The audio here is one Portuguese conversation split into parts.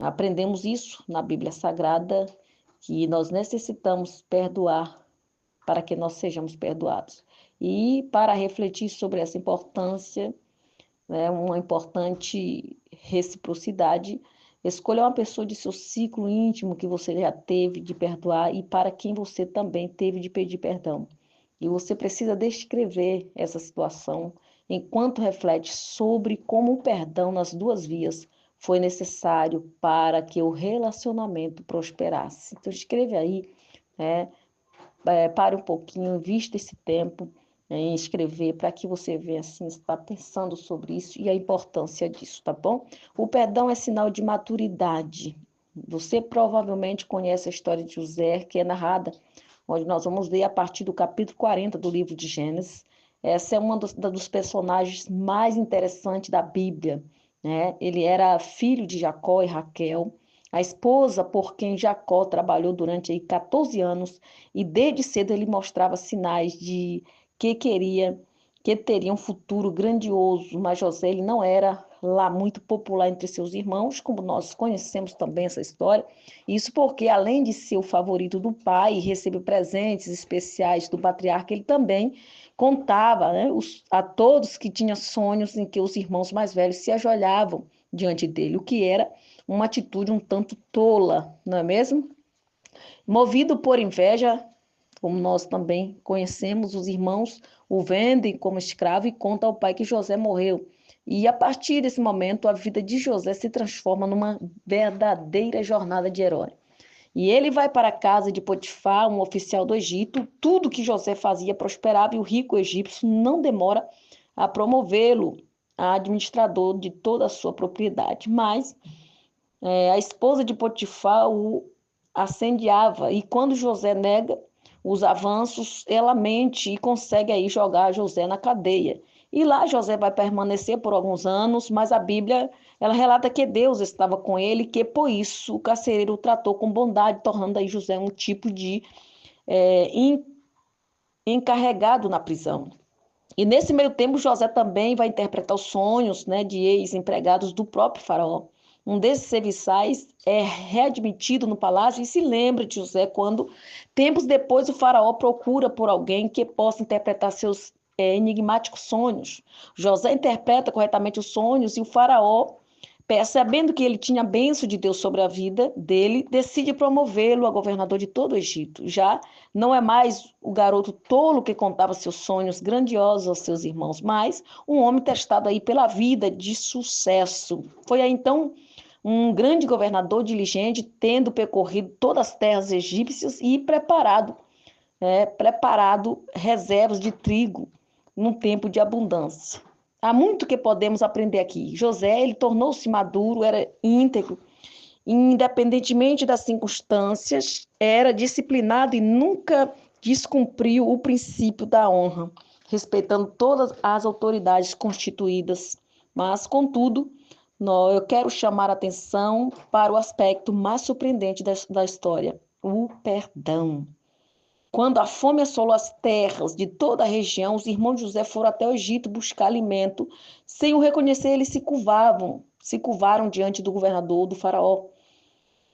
Aprendemos isso na Bíblia Sagrada, que nós necessitamos perdoar para que nós sejamos perdoados. E para refletir sobre essa importância, né, uma importante reciprocidade, escolha uma pessoa de seu ciclo íntimo que você já teve de perdoar e para quem você também teve de pedir perdão. E você precisa descrever essa situação enquanto reflete sobre como o perdão nas duas vias foi necessário para que o relacionamento prosperasse. Então, escreve aí, né? Pare um pouquinho, invista esse tempo em escrever para que você venha assim estar pensando sobre isso e a importância disso, tá bom? O perdão é sinal de maturidade. Você provavelmente conhece a história de José, que é narrada, onde nós vamos ler a partir do capítulo 40 do livro de Gênesis. Essa é uma dos personagens mais interessantes da Bíblia, né? Ele era filho de Jacó e Raquel, a esposa por quem Jacó trabalhou durante aí 14 anos, e desde cedo ele mostrava sinais de que queria, que teria um futuro grandioso, mas José ele não era lá muito popular entre seus irmãos, como nós conhecemos também essa história. Isso porque, além de ser o favorito do pai e receber presentes especiais do patriarca, ele também contava, né, a todos que tinham sonhos em que os irmãos mais velhos se ajoelhavam diante dele, o que era uma atitude um tanto tola, não é mesmo? Movido por inveja, como nós também conhecemos, os irmãos o vendem como escravo e contam ao pai que José morreu. E a partir desse momento, a vida de José se transforma numa verdadeira jornada de herói. E ele vai para a casa de Potifar, um oficial do Egito. Tudo que José fazia prosperava e o rico egípcio não demora a promovê-lo a administrador de toda a sua propriedade. Mas a esposa de Potifar o assendeava, e quando José nega os avanços, ela mente e consegue aí jogar José na cadeia. E lá José vai permanecer por alguns anos, mas a Bíblia, ela relata que Deus estava com ele, que por isso o carcereiro o tratou com bondade, tornando aí José um tipo de é, encarregado na prisão. E nesse meio tempo, José também vai interpretar os sonhos, né, de ex-empregados do próprio faraó. Um desses serviçais é readmitido no palácio e se lembra de José quando, tempos depois, o faraó procura por alguém que possa interpretar seus enigmáticos sonhos. José interpreta corretamente os sonhos e o faraó, percebendo que ele tinha a bênção de Deus sobre a vida dele, decide promovê-lo a governador de todo o Egito. Já não é mais o garoto tolo que contava seus sonhos grandiosos aos seus irmãos, mas um homem testado aí pela vida de sucesso. Foi aí então um grande governador diligente, tendo percorrido todas as terras egípcias e preparado reservas de trigo num tempo de abundância. Há muito que podemos aprender aqui. José, ele tornou-se maduro, era íntegro, independentemente das circunstâncias, era disciplinado e nunca descumpriu o princípio da honra, respeitando todas as autoridades constituídas. Mas, contudo, eu quero chamar a atenção para o aspecto mais surpreendente da história, o perdão. Quando a fome assolou as terras de toda a região, os irmãos de José foram até o Egito buscar alimento. Sem o reconhecer, eles se curvaram diante do governador, do faraó,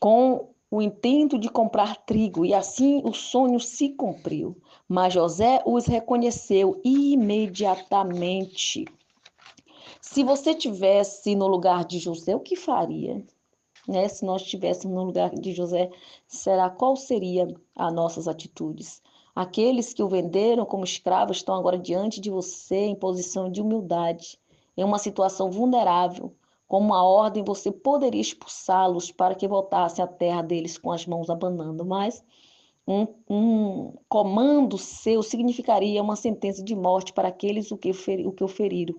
com o intento de comprar trigo, e assim o sonho se cumpriu. Mas José os reconheceu imediatamente. Se você tivesse no lugar de José, o que faria? Né? Se nós estivéssemos no lugar de José, qual seria as nossas atitudes? Aqueles que o venderam como escravo estão agora diante de você em posição de humildade, em uma situação vulnerável. Com uma ordem, você poderia expulsá-los para que voltassem à terra deles com as mãos abanando, mas um comando seu significaria uma sentença de morte para aqueles o que o feriram.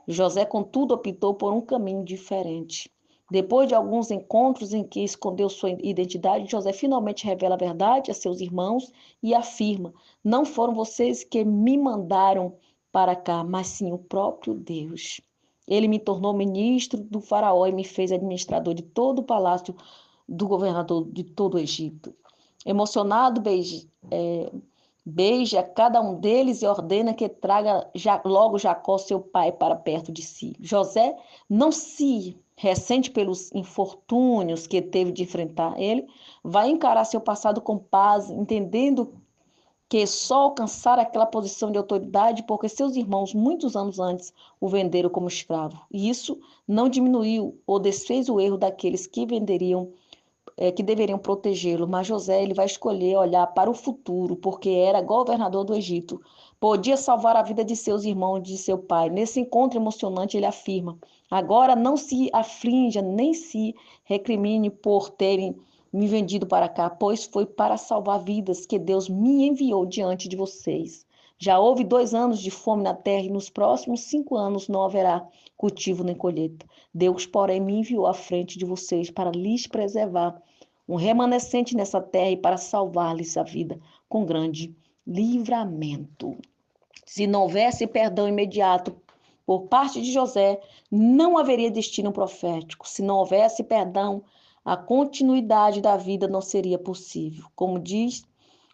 José, contudo, optou por um caminho diferente. Depois de alguns encontros em que escondeu sua identidade, José finalmente revela a verdade a seus irmãos e afirma: não foram vocês que me mandaram para cá, mas sim o próprio Deus. Ele me tornou ministro do faraó e me fez administrador de todo o palácio do governador de todo o Egito. Emocionado, beija cada um deles e ordena que traga logo Jacó, seu pai, para perto de si. José não se ressente pelos infortúnios que teve de enfrentar. Ele vai encarar seu passado com paz, entendendo que só alcançar aquela posição de autoridade porque seus irmãos, muitos anos antes, o venderam como escravo. E isso não diminuiu ou desfez o erro daqueles que venderiam, que deveriam protegê-lo, mas José ele vai escolher olhar para o futuro, porque era governador do Egito, podia salvar a vida de seus irmãos, de seu pai. Nesse encontro emocionante, ele afirma: agora não se aflinja, nem se recrimine por terem me vendido para cá, pois foi para salvar vidas que Deus me enviou diante de vocês. Já houve 2 anos de fome na terra e nos próximos 5 anos não haverá cultivo nem colheita. Deus, porém, me enviou à frente de vocês para lhes preservar um remanescente nessa terra e para salvar-lhes a vida com grande livramento. Se não houvesse perdão imediato por parte de José, não haveria destino profético. Se não houvesse perdão, a continuidade da vida não seria possível. Como diz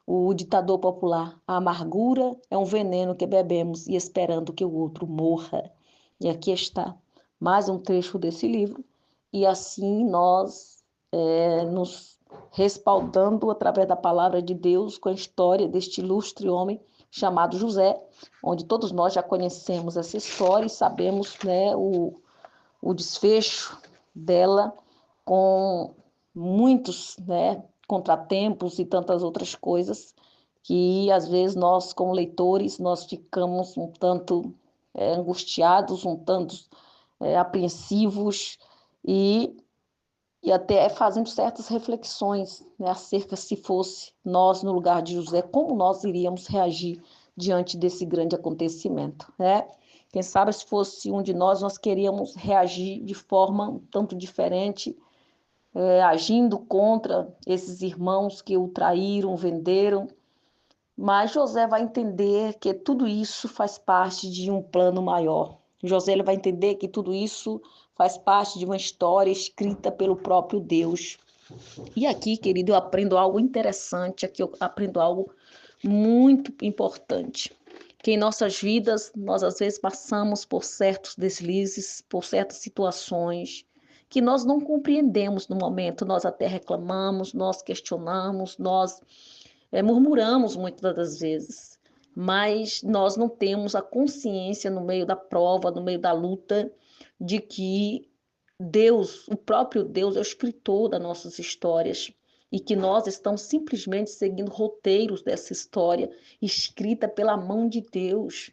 o ditador popular, a amargura é um veneno que bebemos e esperando que o outro morra. E aqui está mais um trecho desse livro. E assim nós nos respaldando através da palavra de Deus com a história deste ilustre homem chamado José, onde todos nós já conhecemos essa história e sabemos, né, o desfecho dela com muitos, né, contratempos e tantas outras coisas que às vezes nós, como leitores, nós ficamos um tanto angustiados, um tanto apreensivos e até fazendo certas reflexões, né, acerca se fosse nós no lugar de José, como nós iríamos reagir diante desse grande acontecimento, né? Quem sabe se fosse um de nós, nós queríamos reagir de forma um tanto diferente, agindo contra esses irmãos que o traíram, o venderam, mas José vai entender que tudo isso faz parte de um plano maior. José ele vai entender que tudo isso faz parte de uma história escrita pelo próprio Deus. E aqui, querido, eu aprendo algo interessante, aqui eu aprendo algo muito importante. Que em nossas vidas, nós às vezes passamos por certos deslizes, por certas situações que nós não compreendemos no momento, nós até reclamamos, nós questionamos, nós murmuramos muitas das vezes, mas nós não temos a consciência no meio da prova, no meio da luta, de que Deus, o próprio Deus, é o escritor das nossas histórias e que nós estamos simplesmente seguindo roteiros dessa história escrita pela mão de Deus.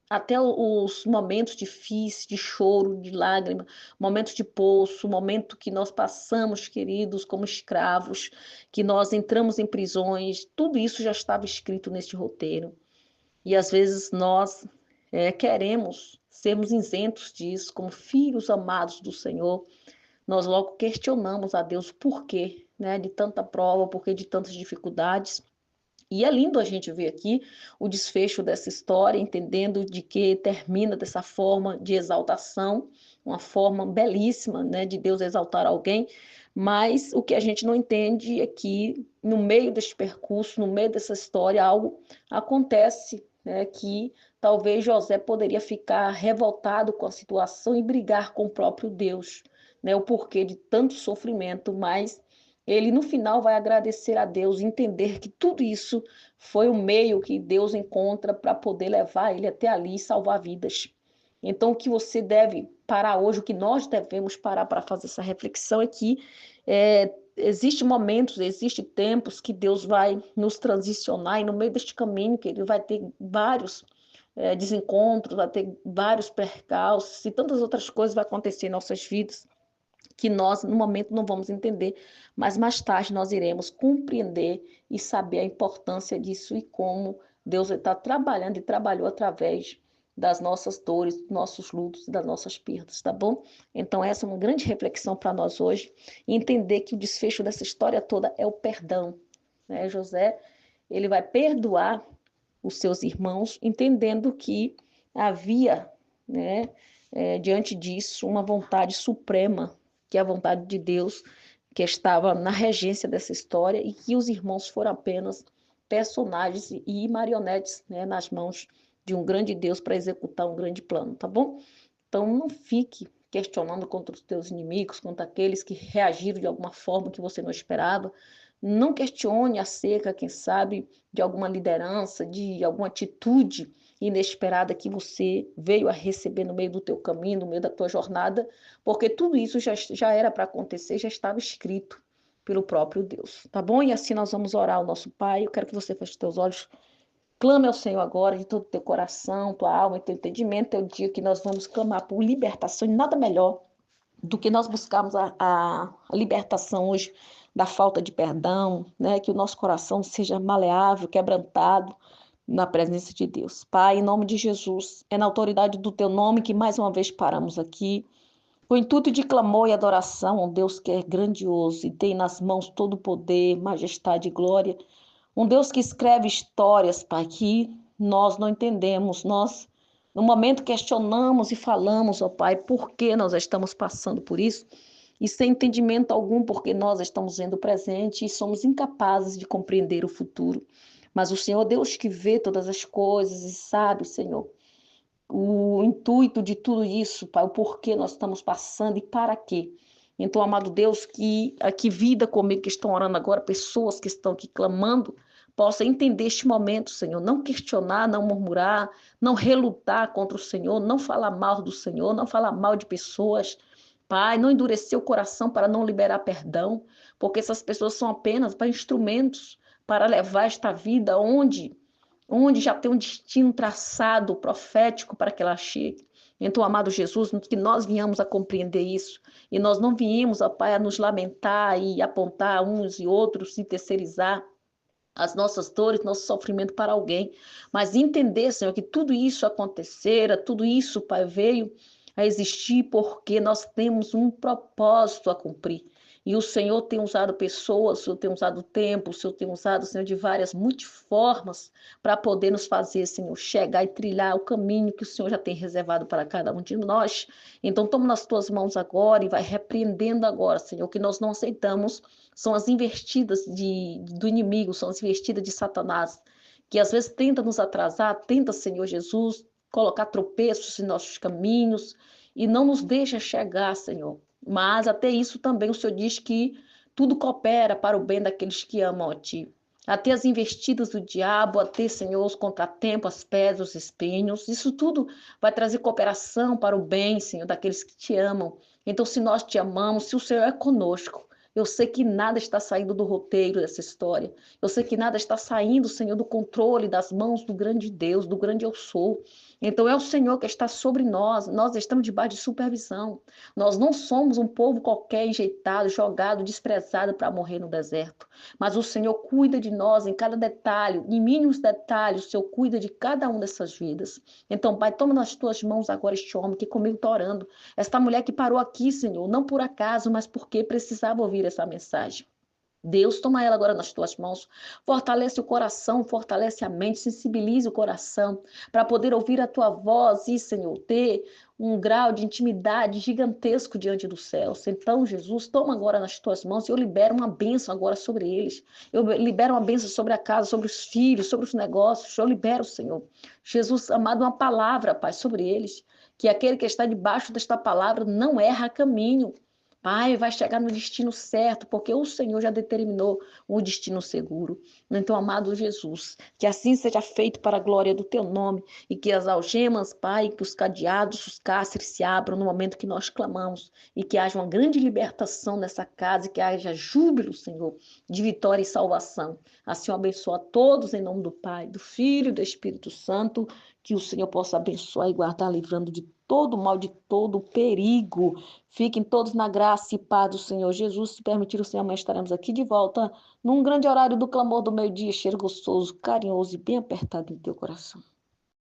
Até os momentos difíceis, de choro, de lágrima, momentos de poço, momento que nós passamos, queridos, como escravos, que nós entramos em prisões, tudo isso já estava escrito neste roteiro. E às vezes nós queremos sermos isentos disso, como filhos amados do Senhor. Nós logo questionamos a Deus por quê, né, de tanta prova, por que de tantas dificuldades. E é lindo a gente ver aqui o desfecho dessa história, entendendo de que termina dessa forma de exaltação, uma forma belíssima, né, de Deus exaltar alguém, mas o que a gente não entende é que no meio deste percurso, no meio dessa história, algo acontece, né, que talvez José poderia ficar revoltado com a situação e brigar com o próprio Deus, né, o porquê de tanto sofrimento, mas ele no final vai agradecer a Deus, entender que tudo isso foi o meio que Deus encontra para poder levar ele até ali e salvar vidas. Então, o que você deve parar hoje, o que nós devemos parar para fazer essa reflexão é que existem momentos, existem tempos que Deus vai nos transicionar e no meio deste caminho que ele vai ter vários desencontros, vai ter vários percalços e tantas outras coisas vão acontecer em nossas vidas que nós, no momento, não vamos entender, mas mais tarde nós iremos compreender e saber a importância disso e como Deus está trabalhando e trabalhou através das nossas dores, dos nossos lutos, das nossas perdas, tá bom? Então, essa é uma grande reflexão para nós hoje, entender que o desfecho dessa história toda é o perdão, né? José, ele vai perdoar os seus irmãos, entendendo que havia, né, diante disso, uma vontade suprema, que é a vontade de Deus, que estava na regência dessa história, e que os irmãos foram apenas personagens e marionetes, né, nas mãos de um grande Deus para executar um grande plano, tá bom? Então não fique questionando contra os teus inimigos, contra aqueles que reagiram de alguma forma que você não esperava. Não questione acerca, quem sabe, de alguma liderança, de alguma atitude inesperada que você veio a receber no meio do teu caminho, no meio da tua jornada, porque tudo isso já era para acontecer, já estava escrito pelo próprio Deus, tá bom? E assim nós vamos orar ao nosso Pai. Eu quero que você feche teus olhos, clame ao Senhor agora de todo o teu coração, tua alma, teu entendimento. É o dia que nós vamos clamar por libertação, e nada melhor do que nós buscarmos a libertação hoje da falta de perdão, né? Que o nosso coração seja maleável, quebrantado na presença de Deus. Pai, em nome de Jesus, é na autoridade do teu nome que mais uma vez paramos aqui, com o intuito de clamor e adoração a um Deus que é grandioso e tem nas mãos todo o poder, majestade e glória. Um Deus que escreve histórias, Pai, que nós não entendemos. Nós, no momento, questionamos e falamos, ó Pai, por que nós estamos passando por isso, e sem entendimento algum, porque nós estamos vendo o presente e somos incapazes de compreender o futuro. Mas o Senhor, Deus que vê todas as coisas e sabe, Senhor, o intuito de tudo isso, Pai, o porquê nós estamos passando e para quê. Então, amado Deus, que aqui vida comigo, que estão orando agora, pessoas que estão aqui clamando, possa entender este momento, Senhor, não questionar, não murmurar, não relutar contra o Senhor, não falar mal do Senhor, não falar mal de pessoas, Pai, não endurecer o coração para não liberar perdão, porque essas pessoas são apenas para instrumentos para levar esta vida onde já tem um destino traçado, profético para que ela chegue. Então, amado Jesus, que nós venhamos a compreender isso, e nós não viemos, ó Pai, a nos lamentar e apontar uns e outros e terceirizar as nossas dores, nosso sofrimento para alguém, mas entender, Senhor, que tudo isso acontecera, tudo isso, Pai, veio a existir porque nós temos um propósito a cumprir. E o Senhor tem usado pessoas, o Senhor tem usado tempo, o Senhor tem usado, Senhor, de várias multiformas para poder nos fazer, Senhor, chegar e trilhar o caminho que o Senhor já tem reservado para cada um de nós. Então, toma nas tuas mãos agora e vai repreendendo agora, Senhor, que nós não aceitamos são as investidas do inimigo, são as investidas de Satanás, que às vezes tenta nos atrasar, tenta, Senhor Jesus, colocar tropeços em nossos caminhos e não nos deixa chegar, Senhor. Mas até isso também o Senhor diz que tudo coopera para o bem daqueles que amam a Ti. Até as investidas do diabo, até, Senhor, os contratempos, as pedras, os espinhos, isso tudo vai trazer cooperação para o bem, Senhor, daqueles que Te amam. Então, se nós Te amamos, se o Senhor é conosco, eu sei que nada está saindo do roteiro dessa história. Eu sei que nada está saindo, Senhor, do controle das mãos do grande Deus, do grande Eu Sou. Então é o Senhor que está sobre nós. Nós estamos debaixo de supervisão. Nós não somos um povo qualquer enjeitado, jogado, desprezado para morrer no deserto. Mas o Senhor cuida de nós em cada detalhe, em mínimos detalhes. O Senhor cuida de cada uma dessas vidas. Então, Pai, toma nas tuas mãos agora este homem que comigo está orando. Esta mulher que parou aqui, Senhor, não por acaso, mas porque precisava ouvir essa mensagem. Deus, toma ela agora nas tuas mãos, fortalece o coração, fortalece a mente, sensibilize o coração para poder ouvir a tua voz e, Senhor, ter um grau de intimidade gigantesco diante dos céus. Então, Jesus, toma agora nas tuas mãos e eu libero uma bênção agora sobre eles. Eu libero uma bênção sobre a casa, sobre os filhos, sobre os negócios. Eu libero, Senhor. Jesus, amado, uma palavra, Pai, sobre eles. Que aquele que está debaixo desta palavra não erra caminho. Pai, vai chegar no destino certo, porque o Senhor já determinou um destino seguro. Então, amado Jesus, que assim seja feito para a glória do teu nome e que as algemas, Pai, que os cadeados, os cárceres se abram no momento que nós clamamos e que haja uma grande libertação nessa casa e que haja júbilo, Senhor, de vitória e salvação. Assim, eu abençoo a todos em nome do Pai, do Filho e do Espírito Santo, que o Senhor possa abençoar e guardar, livrando de todo mal, de todo perigo. Fiquem todos na graça e paz do Senhor Jesus. Se permitir o Senhor, amanhã estaremos aqui de volta, num grande horário do clamor do meio-dia, cheiro gostoso, carinhoso e bem apertado no teu coração.